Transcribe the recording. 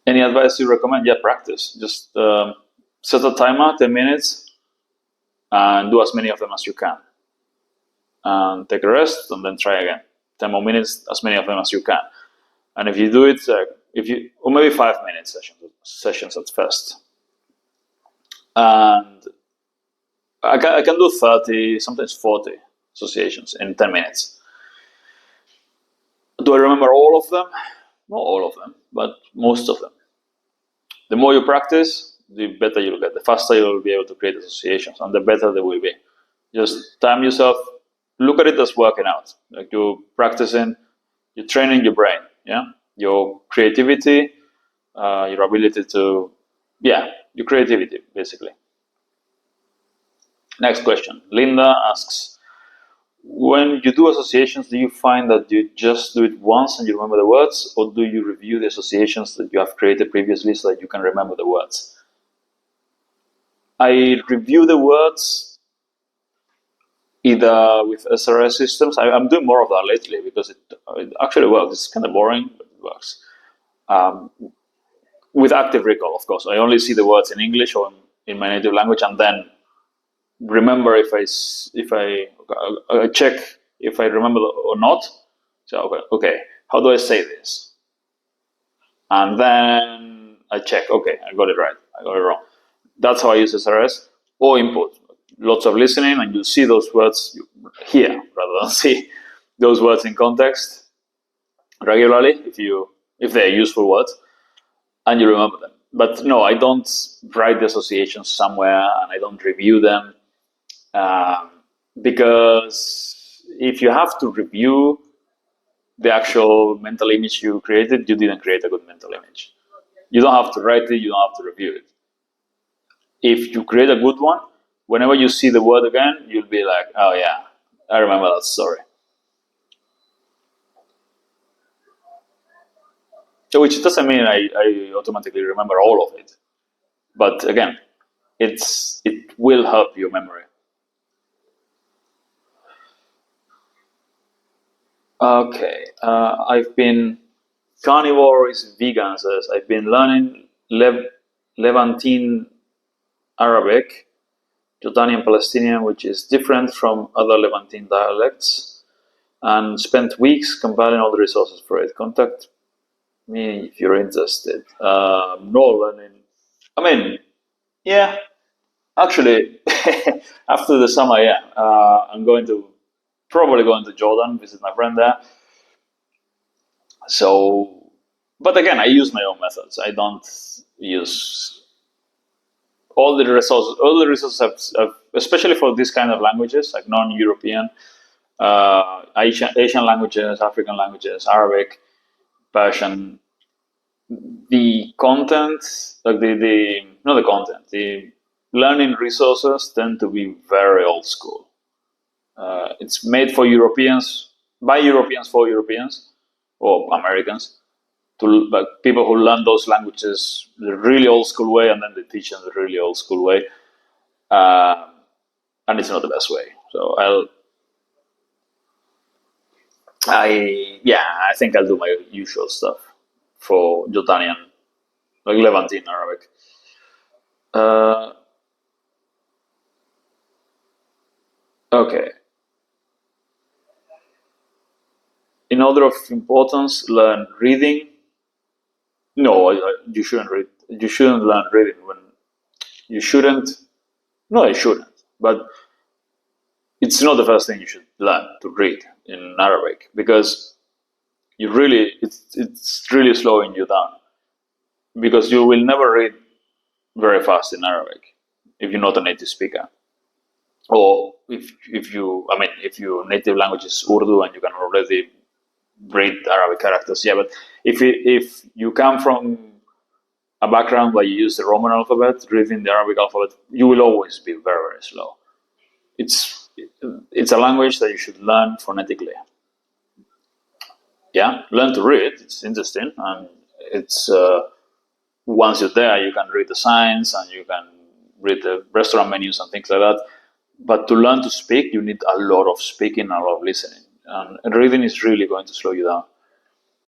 Any advice you recommend? Yeah, practice. Just set a timer, 10 minutes, and do as many of them as you can. And take a rest, and then try again. 10 more minutes, as many of them as you can. And if you do it, or maybe 5 minute sessions at first. And I can do 30, sometimes 40 associations in 10 minutes. Do I remember all of them? Not all of them, but most of them. The more you practice, the better you'll get. The faster you'll be able to create associations, and the better they will be. Just time yourself. Look at it as working out. Like you're practicing, you're training your brain. Yeah, your creativity, your ability to, your creativity basically. Next question. Linda asks, when you do associations, do you find that you just do it once and you remember the words, or do you review the associations that you have created previously so that you can remember the words? I review the words either with SRS systems. I'm doing more of that lately because it actually works. It's kind of boring, but it works. With active recall, of course. I only see the words in English or in my native language, and then remember if I check if I remember or not. So okay, how do I say this? And then I check. Okay, I got it right. I got it wrong. That's how I use SRS or input. Lots of listening, and you see those words here rather than see those words in context regularly if they're useful words, and you remember them. But no, I don't write the associations somewhere and I don't review them. Because if you have to review the actual mental image you created, you didn't create a good mental image. You don't have to write it, you don't have to review it. If you create a good one, whenever you see the word again, you'll be like, oh yeah, I remember that story. So which doesn't mean I automatically remember all of it. But again, it will help your memory. Okay, carnivore is vegan, says, I've been learning Levantine Arabic, Jordanian Palestinian, which is different from other Levantine dialects, and spent weeks compiling all the resources for it. Contact me if you're interested. No learning. I mean, yeah, actually, after the summer, I'm probably going to Jordan, visit my friend there. So, but again, I use my own methods. I don't use all the resources. All the resources have, especially for this kind of languages, like non-European, Asian languages, African languages, Arabic, Persian. The content, like not the content, the learning resources tend to be very old school. It's made for Europeans, by Europeans for Europeans, or Americans, like people who learn those languages the really old school way, and then they teach them the really old school way, and it's not the best way. So I think I'll do my usual stuff for Jordanian, like Levantine Arabic. Okay. In order of importance, learn reading. No, you shouldn't read. You shouldn't learn reading when you shouldn't. No, you shouldn't. But it's not the first thing you should learn to read in Arabic, because it's really slowing you down, because you will never read very fast in Arabic if you're not a native speaker, or if your native language is Urdu and you can already read Arabic characters. Yeah, but if you come from a background where you use the Roman alphabet, reading the Arabic alphabet, you will always be very, very slow. It's a language that you should learn phonetically. Yeah, learn to read. It's interesting, and it's once you're there, you can read the signs and you can read the restaurant menus and things like that. But to learn to speak, you need a lot of speaking and a lot of listening. And reading is really going to slow you down.